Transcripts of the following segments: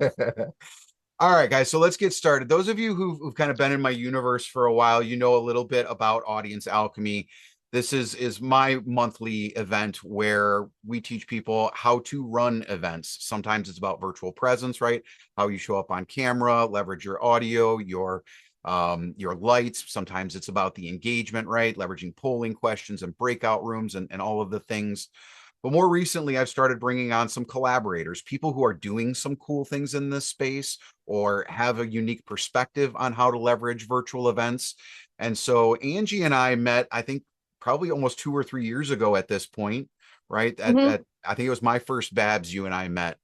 All right, guys. So let's get started. Those of you who've kind of been in my universe for a while, you know a little bit about Audience Alchemy. This is my monthly event where we teach people how to run events. Sometimes it's about virtual presence, right? How you show up on camera, leverage your audio, your lights. Sometimes it's about the engagement, right? Leveraging polling questions and breakout rooms and all of the things. But more recently, I've started bringing on some collaborators, people who are doing some cool things in this space or have a unique perspective on how to leverage virtual events. And so Angie and I met, I think, probably almost 2 or 3 years ago at this point, right? Hmm. I think it was my first Babs you and I met.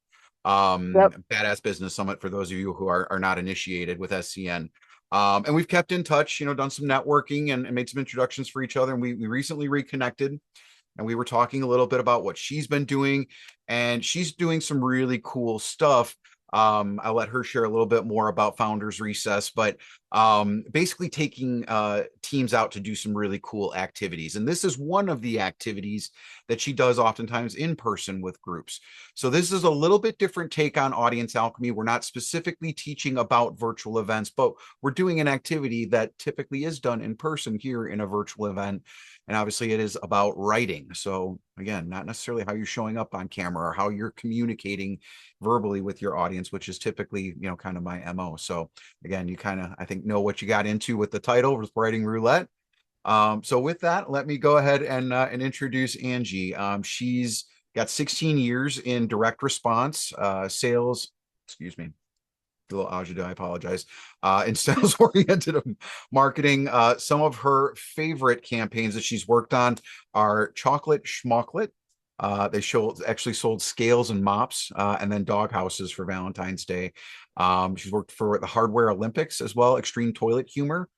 Yep. Badass Business Summit for those of you who are not initiated with SCN. And we've kept in touch, done some networking and made some introductions for each other. And we recently reconnected and we were talking a little bit about what she's been doing, and she's doing some really cool stuff. I'll let her share a little bit more about Founders Recess, but basically taking teams out to do some really cool activities. And this is one of the activities that she does oftentimes in person with groups. So this is a little bit different take on Audience Alchemy. We're not specifically teaching about virtual events, but we're doing an activity that typically is done in person here in a virtual event. And obviously it is about writing. So again, not necessarily how you're showing up on camera or how you're communicating verbally with your audience, which is typically, kind of my MO. So again, you kind of, I think, know what you got into with the title with writing roulette. So with that, let me go ahead and introduce Angie. She's got 16 years in direct response, sales, excuse me, a little agita, I apologize, in sales oriented marketing. Some of her favorite campaigns that she's worked on are Chocolate Schmocklet. Actually sold scales and mops, and then dog houses for Valentine's Day. She's worked for the Hardware Olympics as well, Extreme Toilet Humor.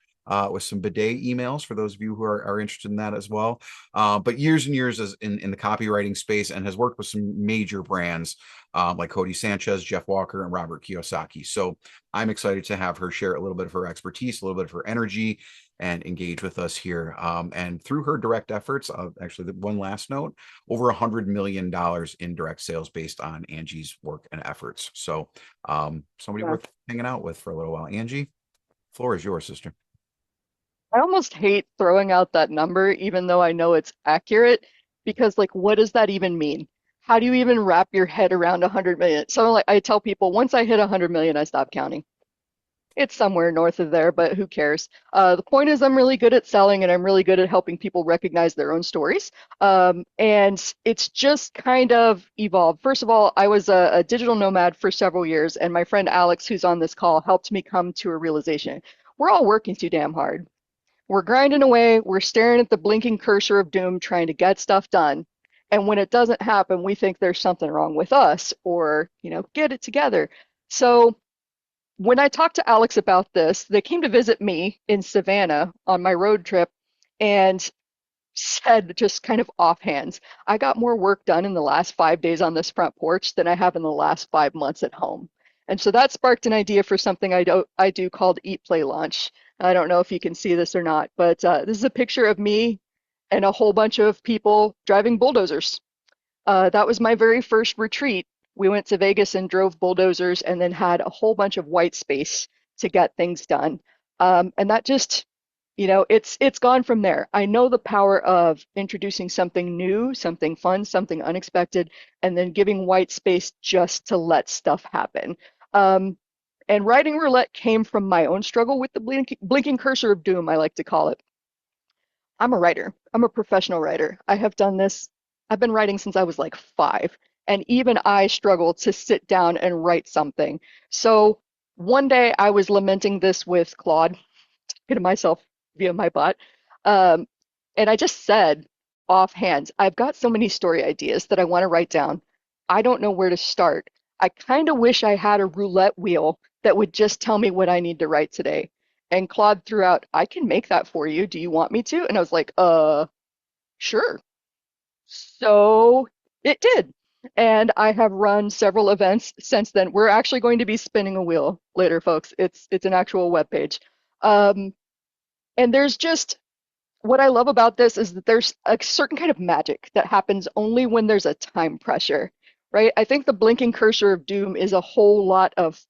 With some bidet emails for those of you who are interested in that as well. But years and years in the copywriting space, and has worked with some major brands like Cody Sanchez, Jeff Walker, and Robert Kiyosaki. So I'm excited to have her share a little bit of her expertise, a little bit of her energy, and engage with us here. And through her direct efforts, actually, one last note, over $100 million in direct sales based on Angie's work and efforts. So somebody Yeah. worth hanging out with for a little while. Angie, floor is yours, sister. I almost hate throwing out that number, even though I know it's accurate, because like, what does that even mean? How do you even wrap your head around 100 million? So like, I tell people, once I hit 100 million, I stop counting. It's somewhere north of there, but who cares? The point is, I'm really good at selling, and I'm really good at helping people recognize their own stories. And it's just kind of evolved. First of all, I was a digital nomad for several years, and my friend Alex, who's on this call, helped me come to a realization. We're all working too damn hard. We're grinding away, we're staring at the blinking cursor of doom trying to get stuff done. And when it doesn't happen, we think there's something wrong with us or, get it together. So when I talked to Alex about this, they came to visit me in Savannah on my road trip and said, just kind of offhand, I got more work done in the last 5 days on this front porch than I have in the last 5 months at home. And so that sparked an idea for something I do called Eat, Play, Launch. I don't know if you can see this or not, but this is a picture of me and a whole bunch of people driving bulldozers. That was my very first retreat. We went to Vegas and drove bulldozers and then had a whole bunch of white space to get things done. And that just, it's gone from there. I know the power of introducing something new, something fun, something unexpected, and then giving white space just to let stuff happen. Um, and writing roulette came from my own struggle with the blinking cursor of doom, I like to call it. I'm a writer. I'm a professional writer. I have done this. I've been writing since I was like 5, and even I struggle to sit down and write something. So one day I was lamenting this with Claude, talking to myself via my bot, um, and I just said offhand, I've got so many story ideas that I want to write down. I don't know where to start. I kind of wish I had a roulette wheel that would just tell me what I need to write today. And Claude threw out, I can make that for you. Do you want me to? And I was like, sure. So it did. And I have run several events since then. We're actually going to be spinning a wheel later, folks. It's an actual web page. Um, and there's just what I love about this is that there's a certain kind of magic that happens only when there's a time pressure, right? I think the blinking cursor of doom is a whole lot of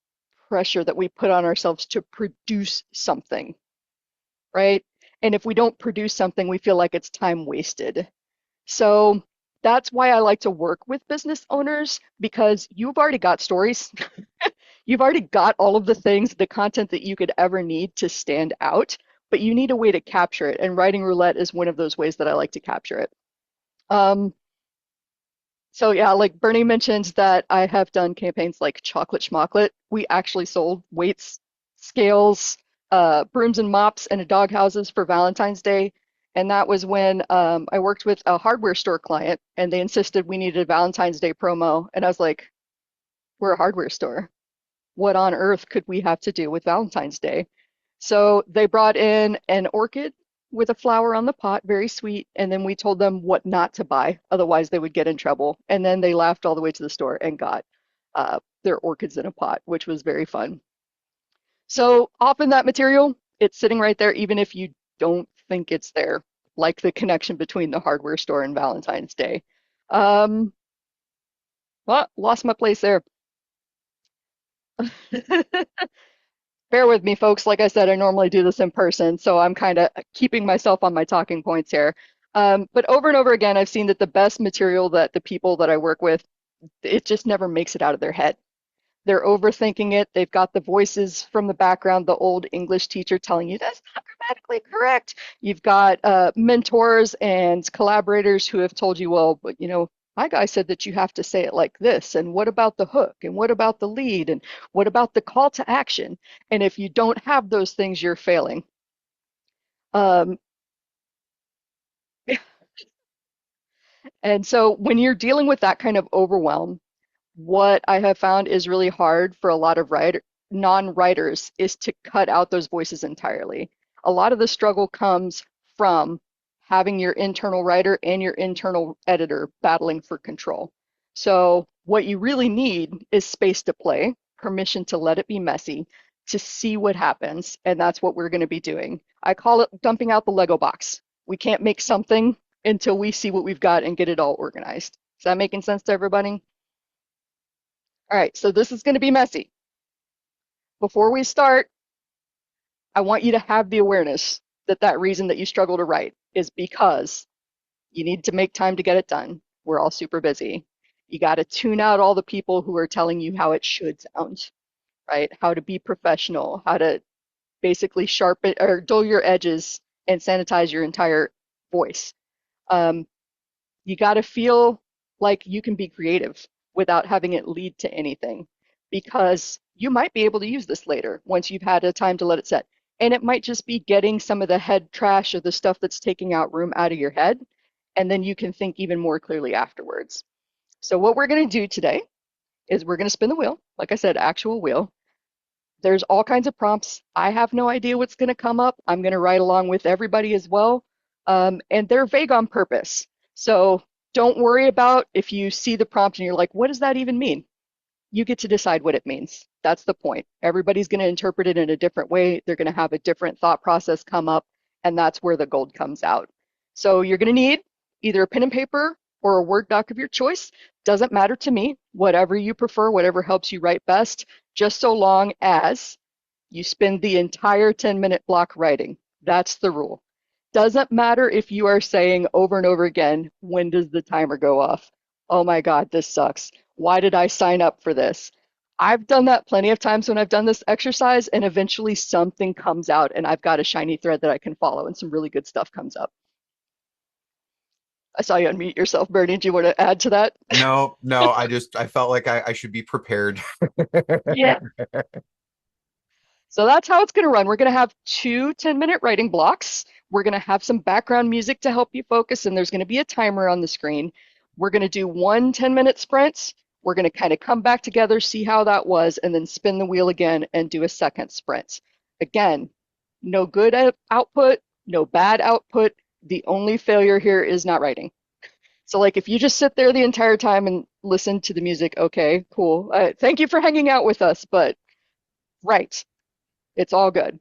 pressure that we put on ourselves to produce something, right? And if we don't produce something, we feel like it's time wasted. So that's why I like to work with business owners because you've already got stories. You've already got all of the things, the content that you could ever need to stand out, but you need a way to capture it. And writing roulette is one of those ways that I like to capture it. Um, so yeah, like Bernie mentioned that I have done campaigns like Chocolate Schmocklet. We actually sold weights, scales, brooms and mops, and dog houses for Valentine's Day. And that was when I worked with a hardware store client, and they insisted we needed a Valentine's Day promo. And I was like, we're a hardware store. What on earth could we have to do with Valentine's Day? So they brought in an orchid with a flower on the pot, very sweet, and then we told them what not to buy, otherwise they would get in trouble. And then they laughed all the way to the store and got their orchids in a pot, which was very fun. So often that material, it's sitting right there, even if you don't think it's there, like the connection between the hardware store and Valentine's Day. Um, well, lost my place there. Bear with me, folks. Like I said, I normally do this in person, so I'm kind of keeping myself on my talking points here. But over and over again, I've seen that the best material that the people that I work with, it just never makes it out of their head. They're overthinking it. They've got the voices from the background, the old English teacher telling you that's not grammatically correct. You've got mentors and collaborators who have told you, well, but my guy said that you have to say it like this. And what about the hook? And what about the lead? And what about the call to action? And if you don't have those things, you're failing. Um, and so when you're dealing with that kind of overwhelm, what I have found is really hard for a lot of non-writers is to cut out those voices entirely. A lot of the struggle comes from having your internal writer and your internal editor battling for control. So what you really need is space to play, permission to let it be messy, to see what happens, and that's what we're going to be doing. I call it dumping out the Lego box. We can't make something until we see what we've got and get it all organized. Is that making sense to everybody? All right, so this is going to be messy. Before we start, I want you to have the awareness that that reason that you struggle to write is because you need to make time to get it done. We're all super busy. You got to tune out all the people who are telling you how it should sound, right? How to be professional, how to basically sharpen or dull your edges and sanitize your entire voice. Um, you got to feel like you can be creative without having it lead to anything because you might be able to use this later once you've had a time to let it set. And it might just be getting some of the head trash or the stuff that's taking out room out of your head. And then you can think even more clearly afterwards. So, what we're going to do today is we're going to spin the wheel. Like I said, actual wheel. There's all kinds of prompts. I have no idea what's going to come up. I'm going to write along with everybody as well. And they're vague on purpose. So don't worry about if you see the prompt and you're like, what does that even mean? You get to decide what it means. That's the point. Everybody's going to interpret it in a different way. They're going to have a different thought process come up, and that's where the gold comes out. So you're going to need either a pen and paper or a Word doc of your choice. Doesn't matter to me, whatever you prefer, whatever helps you write best, just so long as you spend the entire 10-minute block writing. That's the rule. Doesn't matter if you are saying over and over again, when does the timer go off? Oh my God, this sucks. Why did I sign up for this? I've done that plenty of times when I've done this exercise, and eventually something comes out, and I've got a shiny thread that I can follow, and some really good stuff comes up. I saw you unmute yourself, Bernie. Do you want to add to that? No, no, I felt like I should be prepared. Yeah. So that's how it's going to run. We're going to have two 10-minute writing blocks. We're going to have some background music to help you focus, and there's going to be a timer on the screen. We're going to do one 10-minute sprint. We're going to kind of come back together, see how that was, and then spin the wheel again and do a second sprint. Again, no good output, no bad output. The only failure here is not writing. So, like, if you just sit there the entire time and listen to the music, okay, cool. Thank you for hanging out with us, but right, it's all good.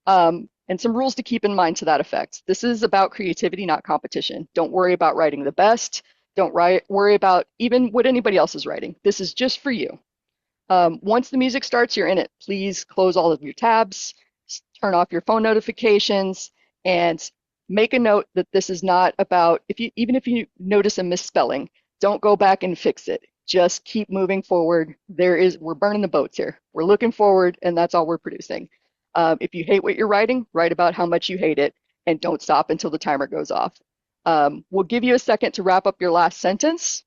And some rules to keep in mind to that effect. This is about creativity, not competition. Don't worry about writing the best. Don't worry about even what anybody else is writing. This is just for you. Once the music starts, you're in it. Please close all of your tabs, turn off your phone notifications, and make a note that this is not about if you even if you notice a misspelling, don't go back and fix it. Just keep moving forward. We're burning the boats here. We're looking forward, and that's all we're producing. If you hate what you're writing, write about how much you hate it, and don't stop until the timer goes off. We'll give you a second to wrap up your last sentence,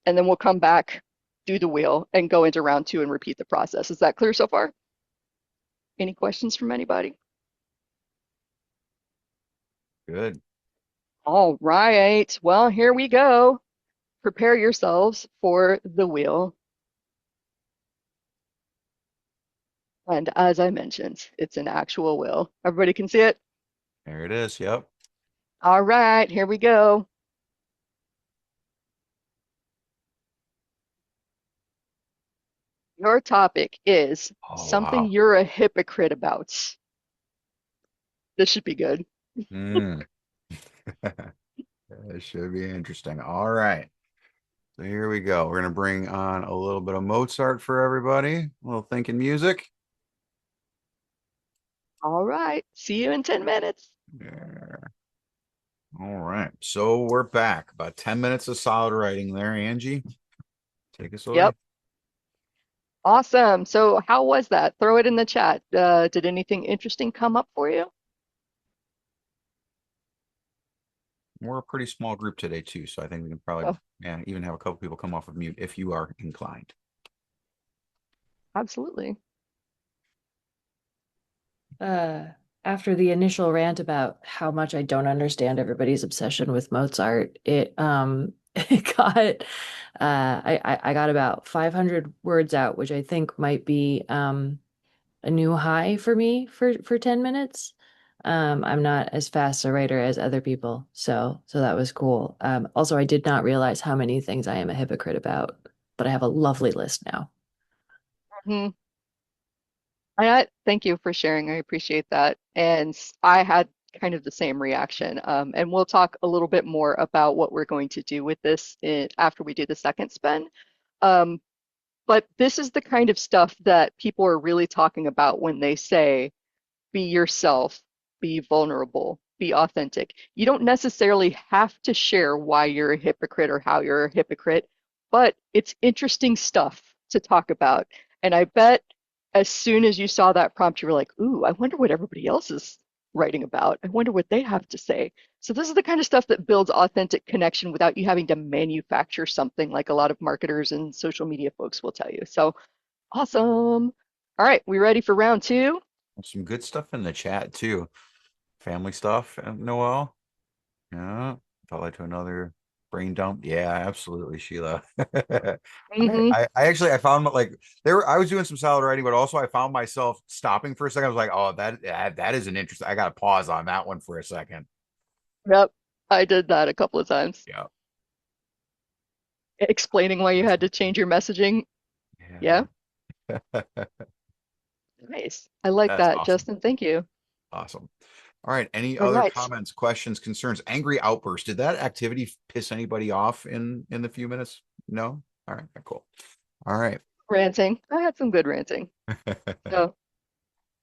and then we'll come back, do the wheel, and go into round two and repeat the process. Is that clear so far? Any questions from anybody? Good. All right. Well, here we go. Prepare yourselves for the wheel. And as I mentioned, it's an actual wheel. Everybody can see it? There it is. Yep. All right, here we go. Your topic is Oh, something wow. you're a hypocrite about. This should be good. Mm. It should be interesting. All right. So here we go. We're going to bring on a little bit of Mozart for everybody. A little thinking music. All right. See you in 10 minutes. There. All right. So we're back. About 10 minutes of solid writing there, Angie. Take us away. Yep. Awesome. So how was that? Throw it in the chat. Did anything interesting come up for you? We're a pretty small group today, too. So I think we can probably Oh, even have a couple people come off of mute if you are inclined. absolutely. uh After the initial rant about how much I don't understand everybody's obsession with Mozart, it it got I got about 500 words out, which I think might be a new high for me for 10 minutes. I'm not as fast a writer as other people, so that was cool. Also, I did not realize how many things I am a hypocrite about, but I have a lovely list now. Mhm. Thank you for sharing. I appreciate that. And I had kind of the same reaction. And we'll talk a little bit more about what we're going to do with this after we do the second spin. Um, but this is the kind of stuff that people are really talking about when they say, be yourself, be vulnerable, be authentic. You don't necessarily have to share why you're a hypocrite or how you're a hypocrite, but it's interesting stuff to talk about. And I bet as soon as you saw that prompt, you were like, ooh, I wonder what everybody else is writing about. I wonder what they have to say. So this is the kind of stuff that builds authentic connection without you having to manufacture something like a lot of marketers and social media folks will tell you. So awesome. All right, we ready for round two? Some good stuff in the chat, too. Family stuff, Noel. Yeah. Felt like to another brain dump. Yeah, absolutely, Sheila. Mm-hmm. I actually I found like I was doing some solid writing, but also I found myself stopping for a second. I was like, oh, that is an interesting. I got to pause on that one for a second. Yep, I did that a couple of times. Yeah. Explaining why you had to change your messaging. Yeah, Yeah. nice. I like That's that, awesome. Justin. Thank you. Awesome. All right. Any All other right. comments, questions, concerns, angry outbursts? Did that activity piss anybody off in the few minutes? No? All right, cool. All right. Ranting. I had some good ranting. So,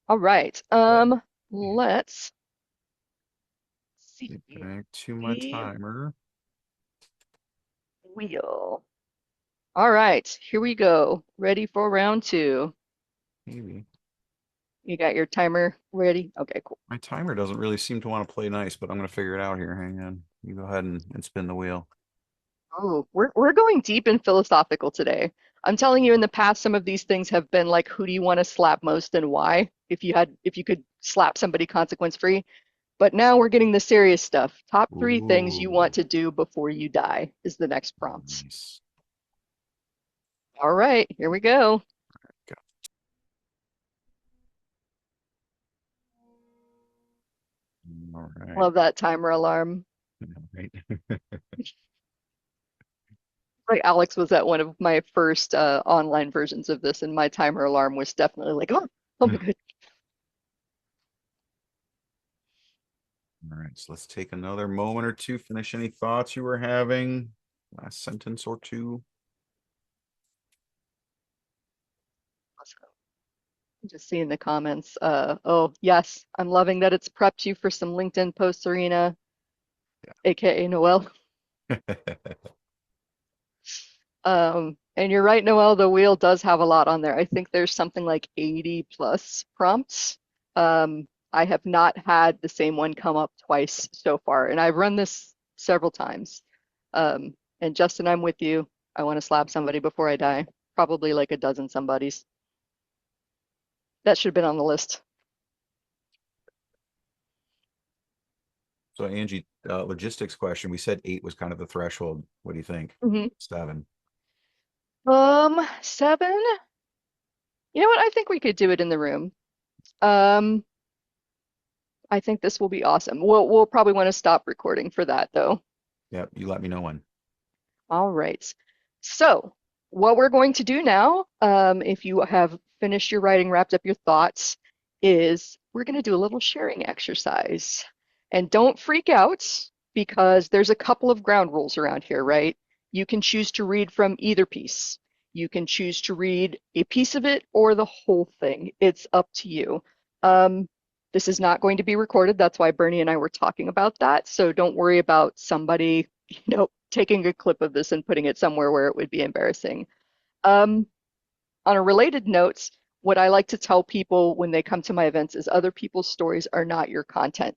all right. Good. Let's see Back to my the timer. wheel. All right, here we go. Ready for round two. Maybe. You got your timer ready? Okay, cool. My timer doesn't really seem to want to play nice, but I'm going to figure it out here. Hang on. You go ahead and spin the wheel. Oh, we're going deep and philosophical today. I'm telling you, in the past, some of these things have been like, who do you want to slap most and why? If you could slap somebody consequence free. But now we're getting the serious stuff. Top three things you want Ooh, to do before you die is the next prompt. nice. All right, here we go. Go. All right. Love that timer alarm. Right. Like Alex was at one of my first online versions of this, and my timer alarm was definitely like, oh my god. All right. So let's take another moment or two. Finish any thoughts you were having. Last sentence or two. Just seeing the comments. Oh, yes, I'm loving that it's prepped you for some LinkedIn posts, Serena, aka Noel. And you're right, Noel, the wheel does have a lot on there. I think there's something like 80 plus prompts. I have not had the same one come up twice so far, and I've run this several times. And Justin, I'm with you. I want to slap somebody before I die. Probably like a dozen somebodies. That should have been on the list. So Angie, logistics question. We said 8 was kind of the threshold. What do you think? 7. 7. You know what? I think we could do it in the room. I think this will be awesome. We'll probably want to stop recording for that though. Yep, you let me know when. All right. So what we're going to do now, if you have finished your writing, wrapped up your thoughts, is we're going to do a little sharing exercise. And don't freak out because there's a couple of ground rules around here, right? You can choose to read from either piece. You can choose to read a piece of it or the whole thing. It's up to you. This is not going to be recorded. That's why Bernie and I were talking about that. So don't worry about somebody, taking a clip of this and putting it somewhere where it would be embarrassing. On a related note, what I like to tell people when they come to my events is other people's stories are not your content.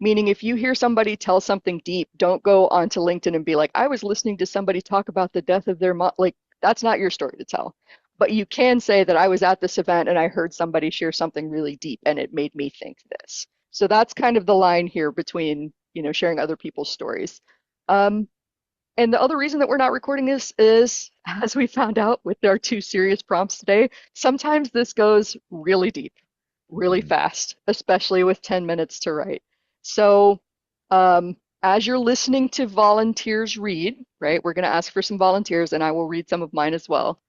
Meaning if you hear somebody tell something deep, don't go onto LinkedIn and be like, I was listening to somebody talk about the death of their mom. Like, that's not your story to tell. But you can say that I was at this event and I heard somebody share something really deep and it made me think this. So that's kind of the line here between, sharing other people's stories. And the other reason that we're not recording this is, as we found out with our 2 serious prompts today, sometimes this goes really deep, really fast, especially with 10 minutes to write. So as you're listening to volunteers read, right, we're going to ask for some volunteers and I will read some of mine as well.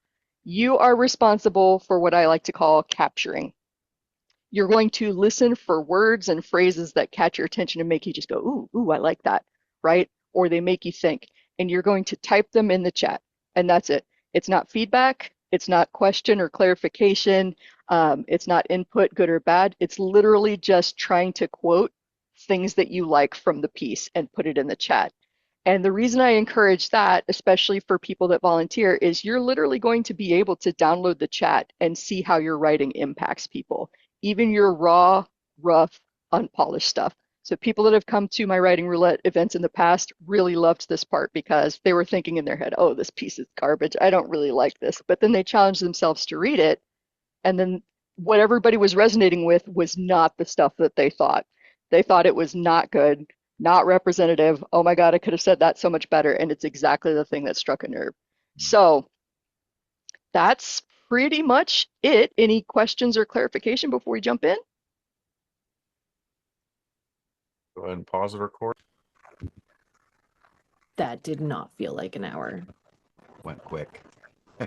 You are responsible for what I like to call capturing. You're going to listen for words and phrases that catch your attention and make you just go, ooh, I like that, right? Or they make you think. And you're going to type them in the chat. And that's it. It's not feedback. It's not question or clarification. It's not input, good or bad. It's literally just trying to quote things that you like from the piece and put it in the chat. And the reason I encourage that, especially for people that volunteer, is you're literally going to be able to download the chat and see how your writing impacts people, even your raw, rough, unpolished stuff. So people that have come to my writing roulette events in the past really loved this part because they were thinking in their head, oh, this piece is garbage. I don't really like this. But then they challenged themselves to read it. And then what everybody was resonating with was not the stuff that they thought. They thought it was not good, not representative. Oh my God, I could have said that so much better. And it's exactly the thing that struck a nerve. So that's pretty much it. Any questions or clarification before we jump in? Go ahead and pause the record. That did not feel like an hour. Went quick. I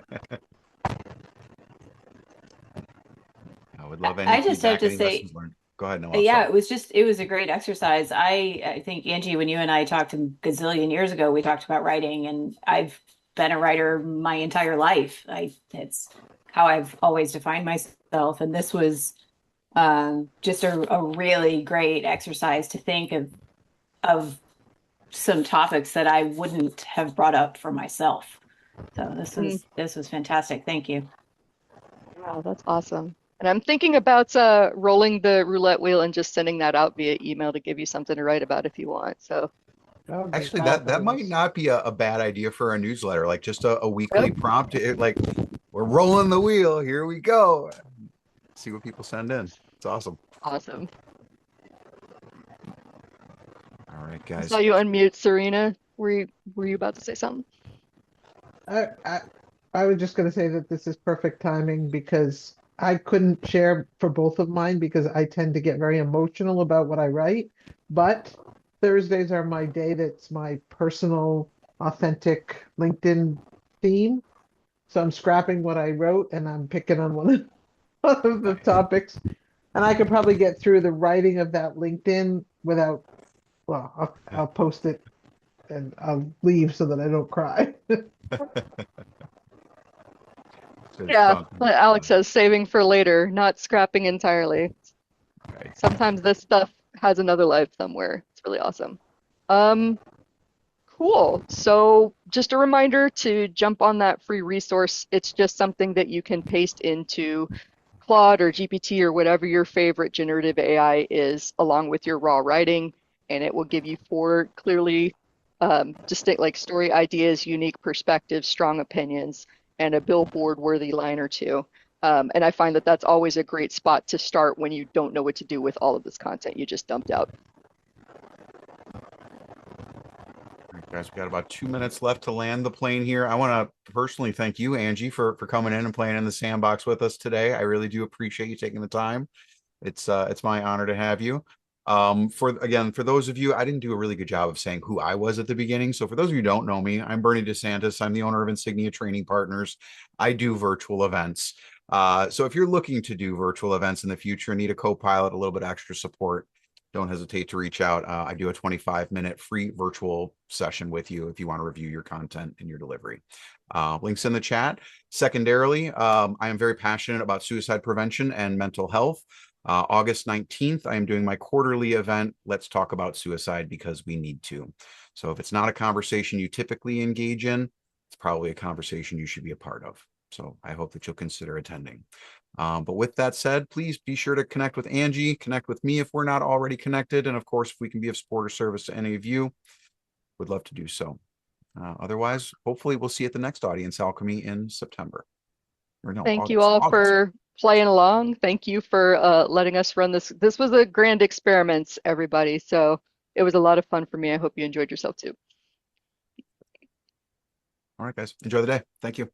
would love any I just have feedback, to any say, lessons learned. Go ahead, Noel. yeah, Sorry. it was a great exercise. I think Angie, when you and I talked a gazillion years ago, we talked about writing, and I've been a writer my entire life. It's how I've always defined myself, and this was just a really great exercise to think of some topics that I wouldn't have brought up for myself. So this was fantastic. Thank you. Wow, that's awesome. And I'm thinking about rolling the roulette wheel and just sending that out via email to give you something to write about if you want. So Actually, that might not be a bad idea for a newsletter, like just a weekly prompt. Like, we're rolling the wheel. Here we go. See what people send in. It's awesome. Awesome. All right, I guys. saw you unmute, Serena. Were you about to say something? I was just going to say that this is perfect timing because I couldn't share for both of mine because I tend to get very emotional about what I write. But Thursdays are my day that's my personal, authentic LinkedIn theme. So I'm scrapping what I wrote and I'm picking on one of the topics. And I could probably get through the writing of that LinkedIn without, well, I'll post it and I'll leave so that I don't cry. Yeah, like Alex says, saving for later, not scrapping entirely. Right. Sometimes this stuff has another life somewhere. It's really awesome. Cool. So just a reminder to jump on that free resource. It's just something that you can paste into Claude or GPT or whatever your favorite generative AI is, along with your raw writing, and it will give you 4 clearly distinct, like story ideas, unique perspectives, strong opinions, and a billboard-worthy line or two. And I find that that's always a great spot to start when you don't know what to do with all of this content you just dumped out. All right, guys, we got about 2 minutes left to land the plane here. I want to personally thank you, Angie, for coming in and playing in the sandbox with us today. I really do appreciate you taking the time. It's my honor to have you. For those of you, I didn't do a really good job of saying who I was at the beginning. So for those of you who don't know me, I'm Bernie DeSantis. I'm the owner of Insignia Training Partners. I do virtual events. So if you're looking to do virtual events in the future, need a co-pilot, a little bit extra support, don't hesitate to reach out. I do a 25-minute free virtual session with you if you want to review your content and your delivery. Links in the chat. Secondarily, I am very passionate about suicide prevention and mental health. August 19th, I am doing my quarterly event, Let's Talk About Suicide, because we need to. So if it's not a conversation you typically engage in, it's probably a conversation you should be a part of. So I hope that you'll consider attending. But with that said, please be sure to connect with Angie, connect with me if we're not already connected. And of course, if we can be of support or service to any of you, would love to do so. Otherwise, hopefully we'll see you at the next Audience Alchemy in September. Or no, Thank you August. all for playing along. Thank you for letting us run this. This was a grand experiment, everybody. So it was a lot of fun for me. I hope you enjoyed yourself too. All right, guys. Enjoy the day. Thank you.